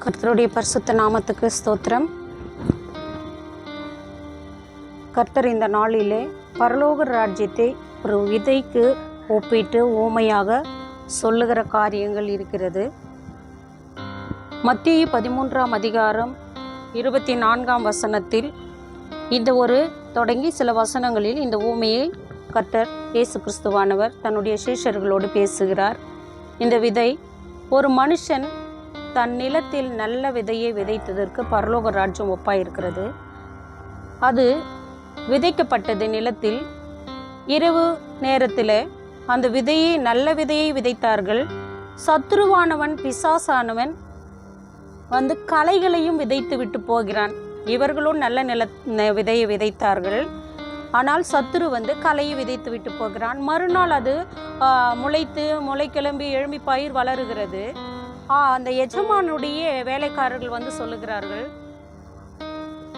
கர்த்தருடைய பரிசுத்த நாமத்துக்கு ஸ்தோத்திரம். கர்த்தர் இந்த நாளிலே பரலோக ராஜ்யத்தை ஒரு விதைக்கு ஒப்பிட்டு ஊமையாக சொல்லுகிற காரியங்கள் இருக்கிறது. மத்தேயு 13ஆம் அதிகாரம் 24ஆம் வசனத்தில் இந்த ஒரு தொடங்கி சில வசனங்களில் இந்த ஊமையை கர்த்தர் இயேசு கிறிஸ்துவானவர் தன்னுடைய சீஷர்களோடு பேசுகிறார். இந்த விதை, ஒரு மனுஷன் தன் நிலத்தில் நல்ல விதையை விதைத்ததற்கு பரலோக ராஜ்யம் ஒப்பாயிருக்கிறது. அது விதைக்கப்பட்டது நிலத்தில். இரவு நேரத்தில் அந்த விதையை, நல்ல விதையை விதைத்தார்கள். சத்துருவானவன், பிசாசானவன் வந்து களைகளையும் விதைத்து விட்டு போகிறான். இவர்களும் நல்ல விதையை விதைத்தார்கள். ஆனால் சத்துரு வந்து களையை விதைத்து விட்டு போகிறான். மறுநாள் அது முளை கிளம்பி எழும்பி பயிர் வளருகிறது. அந்த எஜமானுடைய வேலைக்காரர்கள் வந்து சொல்லுகிறார்கள்,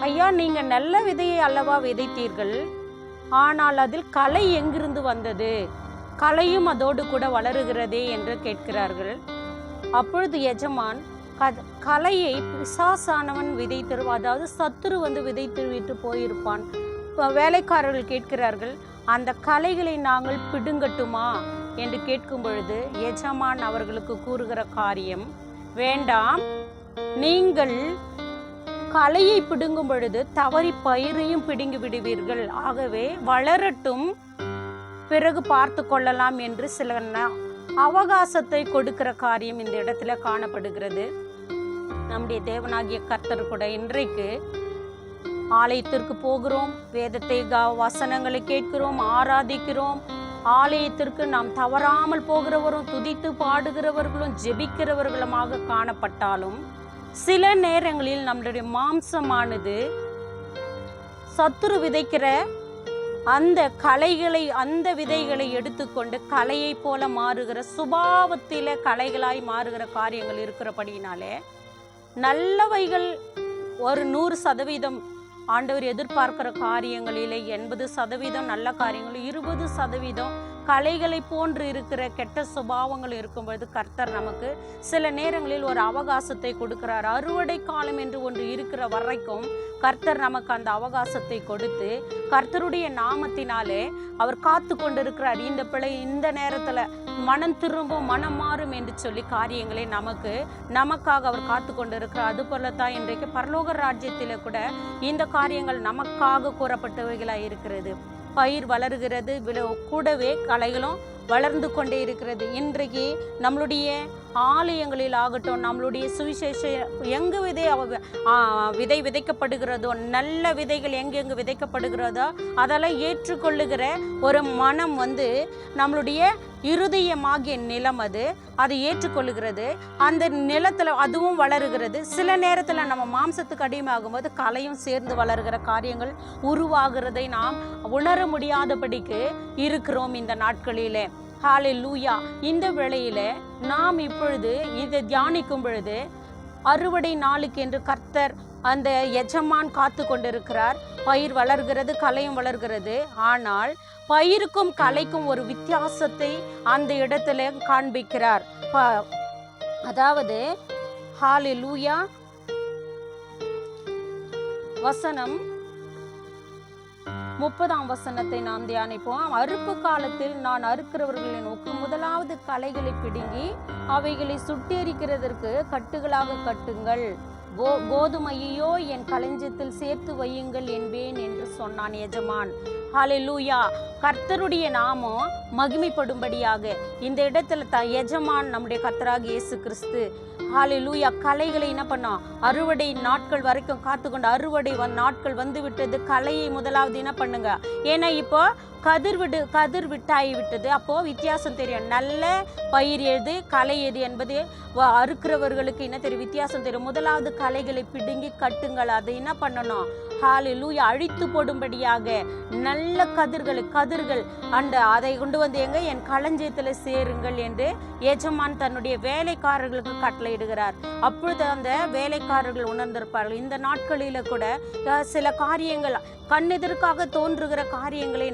ஐயா, நீங்கள் நல்ல விதையை அல்லவா விதைத்தீர்கள், ஆனால் அதில் களை எங்கிருந்து வந்தது? களையும் அதோடு கூட வளருகிறதே என்று கேட்கிறார்கள். அப்பொழுது எஜமான், களையை பிசாசானவன் விதைத்து, அதாவது சத்துரு வந்து விதைத்து விட்டு போயிருப்பான். வேலைக்காரர்கள் கேட்கிறார்கள், அந்த களைகளை நாங்கள் பிடுங்கட்டுமா என்று கேட்கும் பொழுது எஜமான் அவர்களுக்கு கூறுகிற காரியம், வேண்டாம், நீங்கள் களையை பிடுங்கும் பொழுது தவறி பயிரையும் பிடுங்கி விடுவீர்கள். ஆகவே வளரட்டும், பிறகு பார்த்து கொள்ளலாம் என்று சில அவகாசத்தை கொடுக்கிற காரியம் இந்த இடத்துல காணப்படுகிறது. நம்முடைய தேவனாகிய கர்த்தர் கூட இன்றைக்கு ஆலயத்திற்கு போகிறோம், வேதத்தை வசனங்களை கேட்கிறோம், ஆராதிக்கிறோம். ஆலயத்திற்கு நாம் தவறாமல் போகிறவரும், துதித்து பாடுகிறவர்களும், ஜெபிக்கிறவர்களுமாக காணப்பட்டாலும் சில நேரங்களில் நம்மளுடைய மாம்சமானது சத்துரு விதைக்கிற அந்த களைகளை, அந்த விதைகளை எடுத்துக்கொண்டு களையை போல மாறுகிற, சுபாவத்தில களைகளாய் மாறுகிற காரியங்கள் இருக்கிறபடியினாலே நல்லவைகள் ஒரு 100% ஆண்டவர் எதிர்பார்க்கிற காரியங்களிலே 80% நல்ல காரியங்களும் 20% களைகளை போன்று இருக்கிற கெட்ட சுபாவங்கள் இருக்கும்போது கர்த்தர் நமக்கு சில நேரங்களில் ஒரு அவகாசத்தை கொடுக்கிறார். அறுவடை காலம் என்று ஒன்று இருக்கிற வரைக்கும் கர்த்தர் நமக்கு அந்த அவகாசத்தை கொடுத்து கர்த்தருடைய நாமத்தினாலே அவர் காத்து கொண்டிருக்கிறார். இந்த பிள்ளை இந்த நேரத்தில் மனம் திரும்பும், மனம் மாறும் என்று சொல்லி காரியங்களை நமக்காக அவர் காத்து கொண்டிருக்கிறார். அது போலத்தான் இன்றைக்கு பரலோக ராஜ்யத்தில கூட இந்த காரியங்கள் நமக்காக கூறப்பட்டவைகளாக இருக்கிறது. பயிர் வளர்கிறது, கூடவே களைகளும் வளர்ந்து கொண்டே இருக்கிறது. இன்றைக்கு நம்மளுடைய ஆலயங்களில் ஆகட்டும், நம்மளுடைய சுவிசேஷ எங்கு விதை விதைக்கப்படுகிறதோ, நல்ல விதைகள் எங்கெங்கு விதைக்கப்படுகிறதோ அதெல்லாம் ஏற்றுக்கொள்ளுகிற ஒரு மனம் வந்து நம்மளுடைய இருதயமாகிய நிலம் அது ஏற்றுக்கொள்ளுகிறது. அந்த நிலத்தில் அதுவும் வளருகிறது. சில நேரத்தில் நம்ம மாம்சத்துக்கு அடிமையாகும்போது களையும் சேர்ந்து வளர்கிற காரியங்கள் உருவாகிறதை நாம் உணர முடியாதபடிக்கு இருக்கிறோம் இந்த நாட்களிலே. ஹல்லேலூயா. இந்த வேளையில நாம் இப்பொழுது இதை தியானிக்கும் பொழுது அறுவடை நாளுக்கு என்று கர்த்தர் அந்த எஜமான் காத்து கொண்டிருக்கிறார். பயிர் வளர்கிறது, களையும் வளர்கிறது. ஆனால் பயிருக்கும் களைக்கும் ஒரு வித்தியாசத்தை அந்த இடத்துல காண்பிக்கிறார். அதாவது ஹல்லேலூயா, வசனம் 30ஆம் வசனத்தை நாம் தியானிப்போம். அறுப்பு காலத்தில் நான் அறுக்கிறவர்களை நோக்கி, முதலாவது களைகளை பிடுங்கி அவைகளை சுட்டெரிக்கிறதற்கு கட்டுகளாக கட்டுங்கள், கோதுமையோ என் களஞ்சியத்தில் சேர்த்து வையுங்கள் என்பேன் என்று சொன்னான் எஜமான். ஹல்லேலூயா. கர்த்தருடைய நாமம் மகிமைப்படும்படியாக இந்த இடத்துல எஜமான் நம்முடைய கர்த்தராகிய இயேசு கிறிஸ்து, ஹல்லேலூயா, களைகளை என்ன பண்ணோம், அறுவடை நாட்கள் வரைக்கும் காத்துக்கொண்டு அறுவடை நாட்கள் வந்து விட்டது. களையை முதலாவது என்ன பண்ணுங்க, ஏன்னா இப்போ கதிர் விட்டாகி விட்டது. அப்போ வித்தியாசம் தெரியும், நல்ல பயிர் எது, களை எது என்பது அறுக்கிறவர்களுக்கு என்ன தெரியும், வித்தியாசம் தெரியும். முதலாவது களைகளை பிடுங்கி கட்டுங்கள். அதை என்ன பண்ணணும், ஹalleluya அழித்து போடும்படியாக நல்ல கதிர்கள் அதை கொண்டு வந்து என் களஞ்சியத்தில் சேருங்கள் என்று எஜமான் தன்னுடைய வேலைக்காரர்களுக்கு கட்டளையிடுகிறார். அப்பொழுது அந்த வேலைக்காரர்கள் உணர்ந்திருப்பார்கள். இந்த நாட்களில கூட சில காரியங்கள் கண்ணெதிர்க்காக தோன்றுகிற காரியங்களை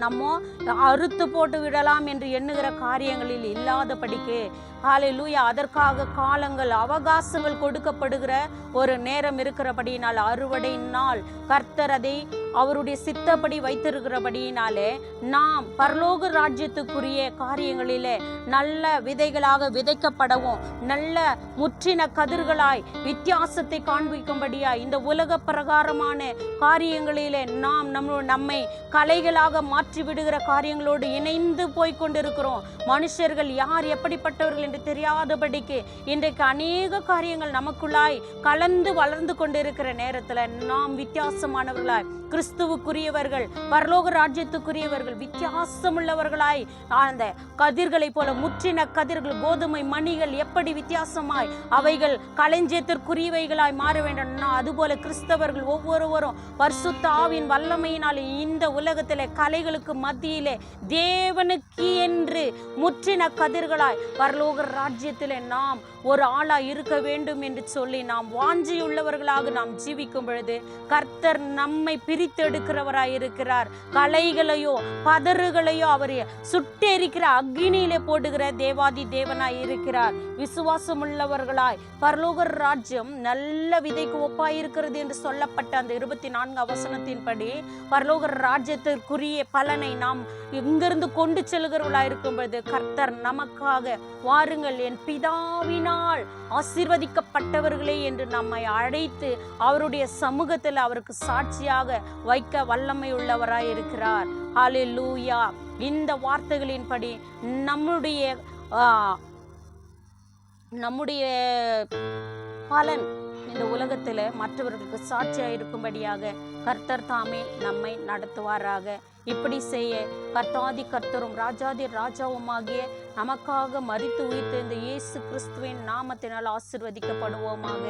நம்ம அறுத்து போட்டு விடலாம் என்று எண்ணுகிற காரியங்களில் இல்லாதபடிக்கு ஹalleluya அதற்காக காலங்கள் அவகாசங்கள் கொடுக்கப்படுகிற ஒரு நேரம் இருக்கிறபடியினால், அறுவடை நாள் கர்த்தர் அதை அவருடைய சித்தப்படி வைத்திருக்கிறபடியினாலே நாம் பரலோக ராஜ்யத்துக்குரிய காரியங்களிலே நல்ல விதைகளாக விதைக்கப்படவும், நல்ல முற்றின கதிர்களாய் வித்தியாசத்தை காண்பிக்கும்படியாய் இந்த உலக பிரகாரமான காரியங்களிலே நாம் நம்மை கலைகளாக மாற்றி விடுகிற காரியங்களோடு இணைந்து போய்கொண்டிருக்கிறோம். மனுஷர்கள் யார் எப்படிப்பட்டவர்கள் என்று தெரியாதபடிக்கு இன்றைக்கு அநேக காரியங்கள் நமக்குள்ளாய் கலந்து வளர்ந்து கொண்டிருக்கிற நேரத்தில் நாம் வித்தியாசமானவர்களாய், கிறிஸ்துவுக்குரியவர்கள், பரலோக ராஜ்யத்துக்குரியவர்கள், வித்தியாசமுள்ளவர்களாய் அந்த கதிர்களை போல முற்றின கதிர்கள், கோதுமை மணிகள் எப்படி வித்தியாசமாய் அவைகள் களஞ்சியத்திற்குரியவைகளாய் மாற வேண்டும், அதுபோல கிறிஸ்தவர்கள் ஒவ்வொருவரும் பரிசுத்த ஆவியின் வல்லமையினால் இந்த உலகத்திலே கலைகளுக்கு மத்தியிலே தேவனுக்கு என்று முற்றின கதிர்களாய் பரலோக ராஜ்யத்திலே நாம் ஒரு ஆளாய் இருக்க வேண்டும் என்று சொல்லி நாம் வாஞ்சியுள்ளவர்களாக நாம் ஜீவிக்கும் பொழுது கர்த்தர் நம்மை பிரித்தெடுக்கிறவராய் இருக்கிறார். கலைகளையோ பதறுகளையோ அவர் சுட்டெரிக்கிற அக்னியிலே போடுகிற தேவாதி தேவனாய் இருக்கிறார். விசுவாசம் உள்ளவர்களாய் பரலோக ராஜ்யம் நல்ல விதைக்கு ஒப்பாயிருக்கிறது என்று சொல்லப்பட்ட அந்த 24 வசனத்தின்படி பரலோக ராஜ்யத்திற்குரிய பலனை நாம் இங்கிருந்து கொண்டு செல்கிறவர்களாய் இருக்கும் பொழுது கர்த்தர் நமக்காக வாருங்கள் என் பிதாவினால் ஆசீர்வதிக்கப்பட்டவர்களே என்று நம்மை அழைத்து அவருடைய சமூகத்தில் அவருக்கு சாட்சியாக வைக்க வல்லமை உள்ளவராய் இருக்கிறார். ஹalleluya. இந்த வார்த்தைகளின்படி நம்முடைய பலன் இந்த உலகத்தில் மற்றவர்களுக்கு சாட்சியாக இருக்கும்படியாக கர்த்தர் தாமே நம்மை நடத்துவாராக. இப்படி செய்ய கர்த்தாதி கர்த்தரும் ராஜாதி ராஜாவுமாகிய நமக்காக மரித்து உயிர்த்த இந்த இயேசு கிறிஸ்துவின் நாமத்தினால் ஆசீர்வதிக்கப்படுவோமாக.